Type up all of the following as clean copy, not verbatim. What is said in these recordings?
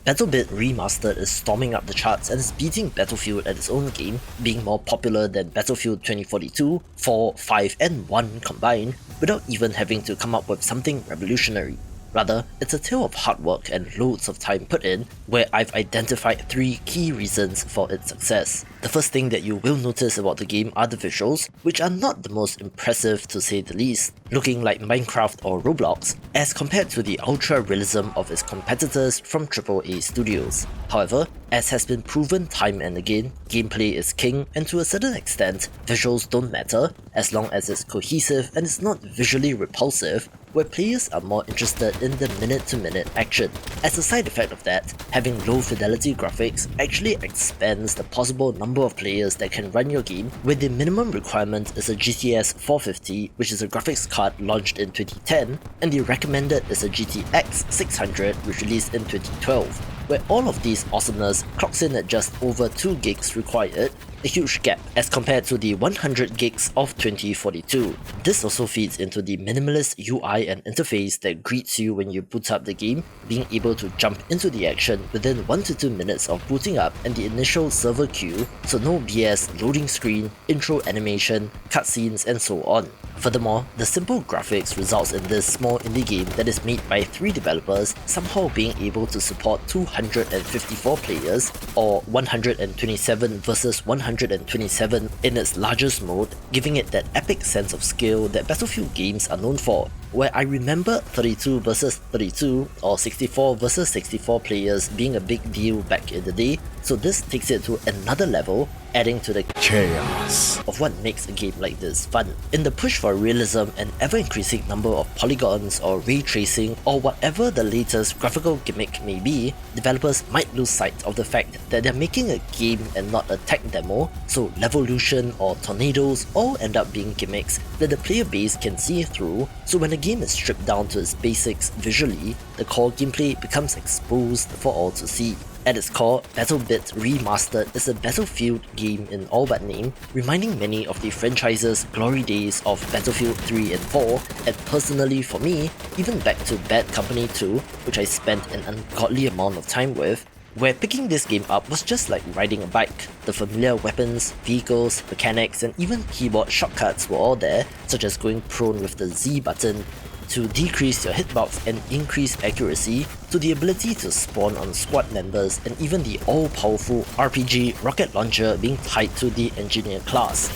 Battlebit Remastered is storming up the charts and is beating Battlefield at its own game, being more popular than Battlefield 2042, 4, 5 and 1 combined, without even having to come up with something revolutionary. Rather, it's a tale of hard work and loads of time put in, where I've identified 3 key reasons for its success. The first thing that you will notice about the game are the visuals, which are not the most impressive to say the least, looking like Minecraft or Roblox, as compared to the ultra-realism of its competitors from AAA studios. However, as has been proven time and again, gameplay is king, and to a certain extent, visuals don't matter, as long as it's cohesive and it's not visually repulsive, where players are more interested in the minute-to-minute action. As a side effect of that, having low-fidelity graphics actually expands the possible number of players that can run your game, where the minimum requirement is a GTX 450, which is a graphics card launched in 2010, and the recommended is a GTX 600, which released in 2012. Where all of these awesomeness clocks in at just over 2 gigs required, a huge gap as compared to the 100 gigs of 2042. This also feeds into the minimalist UI and interface that greets you when you boot up the game, being able to jump into the action within 1 to 2 minutes of booting up and the initial server queue, so no BS loading screen, intro animation, cutscenes and so on. Furthermore, the simple graphics results in this small indie game that is made by 3 developers somehow being able to support 254 players, or 127 versus 127 in its largest mode, giving it that epic sense of scale that Battlefield games are known for, where I remember 32 versus 32 or 64 versus 64 players being a big deal back in the day, so this takes it to another level, adding to the chaos of what makes a game like this fun. In the push for realism and ever-increasing number of polygons or ray tracing or whatever the latest graphical gimmick may be, developers might lose sight of the fact that they're making a game and not a tech demo, so Levolution or Tornadoes all end up being gimmicks that the player base can see through, so when a game is stripped down to its basics visually, the core gameplay becomes exposed for all to see. At its core, Battlebit Remastered is a Battlefield game in all but name, reminding many of the franchise's glory days of Battlefield 3 and 4, and personally for me, even back to Bad Company 2, which I spent an ungodly amount of time with, where picking this game up was just like riding a bike. The familiar weapons, vehicles, mechanics, and even keyboard shortcuts were all there, such as going prone with the Z button, to decrease your hitbox and increase accuracy, to the ability to spawn on squad members, and even the all-powerful RPG rocket launcher being tied to the engineer class.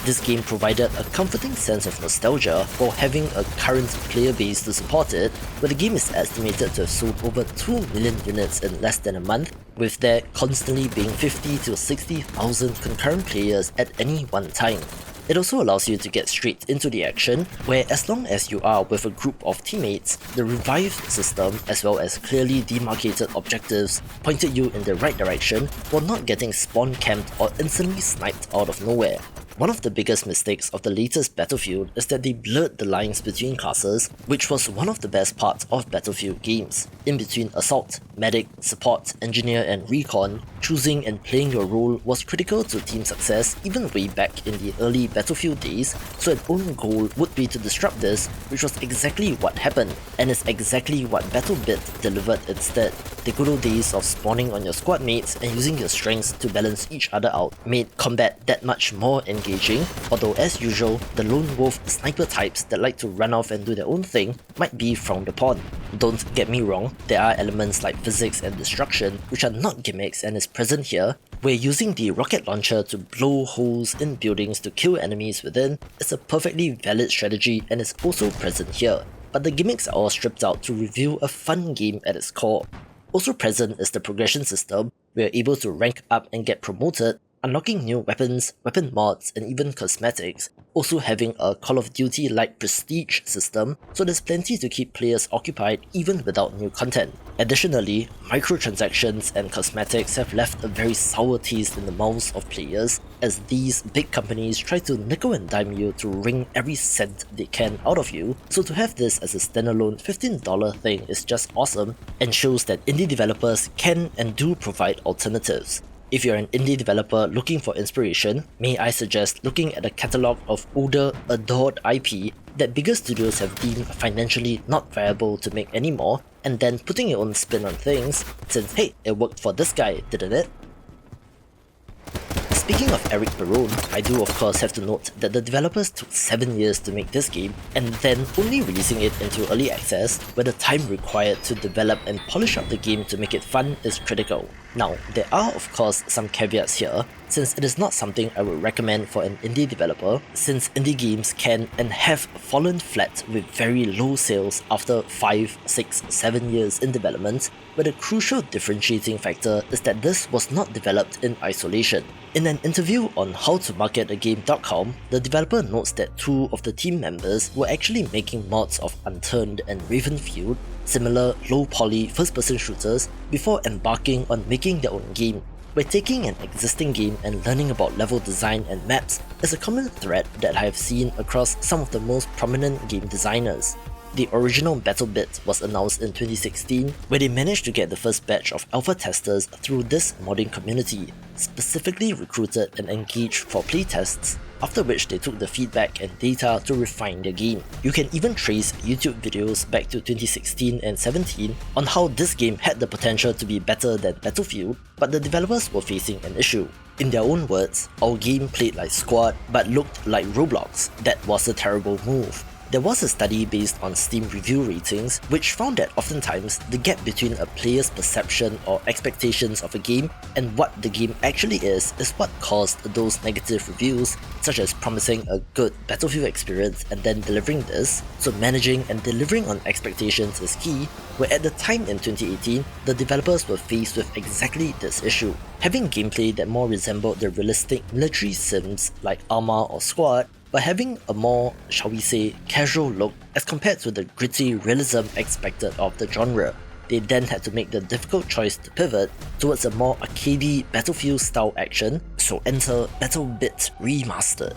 This game provided a comforting sense of nostalgia while having a current player base to support it, where the game is estimated to have sold over 2 million units in less than a month, with there constantly being 50 to 60,000 concurrent players at any one time. It also allows you to get straight into the action, where as long as you are with a group of teammates, the revive system, as well as clearly demarcated objectives, pointed you in the right direction while not getting spawn camped or instantly sniped out of nowhere. One of the biggest mistakes of the latest Battlefield is that they blurred the lines between classes, which was one of the best parts of Battlefield games. In between Assault, Medic, Support, Engineer and Recon, choosing and playing your role was critical to team success even way back in the early Battlefield days, so an own goal would be to disrupt this, which was exactly what happened, and is exactly what Battlebit delivered instead. The good old days of spawning on your squad mates and using your strengths to balance each other out made combat that much more engaging, although as usual, the lone wolf sniper types that like to run off and do their own thing might be frowned upon. Don't get me wrong, there are elements like physics and destruction which are not gimmicks and is present here, where using the rocket launcher to blow holes in buildings to kill enemies within is a perfectly valid strategy and is also present here, but the gimmicks are all stripped out to reveal a fun game at its core. Also present is the progression system, where you're able to rank up and get promoted, unlocking new weapons, weapon mods, and even cosmetics, also having a Call of Duty-like prestige system, so there's plenty to keep players occupied even without new content. Additionally, microtransactions and cosmetics have left a very sour taste in the mouths of players, as these big companies try to nickel and dime you to wring every cent they can out of you, so to have this as a standalone $15 thing is just awesome, and shows that indie developers can and do provide alternatives. If you're an indie developer looking for inspiration, may I suggest looking at a catalogue of older, adored IP that bigger studios have deemed financially not viable to make anymore, and then putting your own spin on things, since hey, it worked for this guy, didn't it? Speaking of Eric Barone, I do of course have to note that the developers took 7 years to make this game and then only releasing it into early access, where the time required to develop and polish up the game to make it fun is critical. Now, there are of course some caveats here, since it is not something I would recommend for an indie developer, since indie games can and have fallen flat with very low sales after 5, 6, 7 years in development, but the crucial differentiating factor is that this was not developed in isolation. In an interview on howtomarketagame.com, the developer notes that 2 of the team members were actually making mods of Unturned and Ravenfield, similar low-poly first-person shooters, before embarking on making their own game, where taking an existing game and learning about level design and maps is a common thread that I have seen across some of the most prominent game designers. The original Battlebit was announced in 2016, where they managed to get the first batch of alpha testers through this modding community, specifically recruited and engaged for playtests, after which they took the feedback and data to refine their game. You can even trace YouTube videos back to 2016 and 17 on how this game had the potential to be better than Battlefield, but the developers were facing an issue. In their own words, our game played like Squad but looked like Roblox. That was a terrible move. There was a study based on Steam review ratings which found that oftentimes the gap between a player's perception or expectations of a game and what the game actually is what caused those negative reviews, such as promising a good Battlefield experience and then delivering this. So managing and delivering on expectations is key, where at the time in 2018, the developers were faced with exactly this issue. Having gameplay that more resembled the realistic military sims like Arma or Squad, but having a more, shall we say, casual look as compared to the gritty realism expected of the genre. They then had to make the difficult choice to pivot towards a more arcadey Battlefield style action, so enter Battlebit Remastered.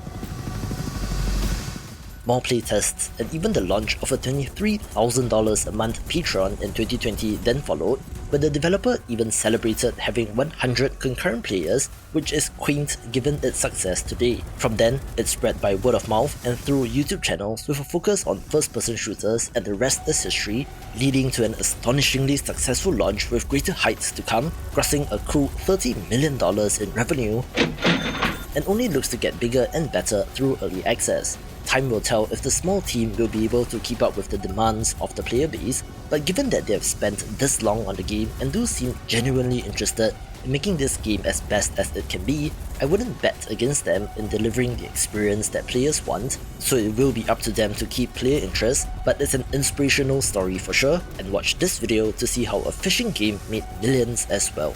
More playtests and even the launch of a $23,000 a month Patreon in 2020 then followed, where the developer even celebrated having 100 concurrent players, which is quaint given its success today. From then, it spread by word of mouth and through YouTube channels with a focus on first-person shooters, and the rest is history, leading to an astonishingly successful launch with greater heights to come, grossing a cool $30 million in revenue, and only looks to get bigger and better through early access. Time will tell if the small team will be able to keep up with the demands of the player base, but given that they have spent this long on the game and do seem genuinely interested in making this game as best as it can be, I wouldn't bet against them in delivering the experience that players want, so it will be up to them to keep player interest, but it's an inspirational story for sure, and watch this video to see how a fishing game made millions as well.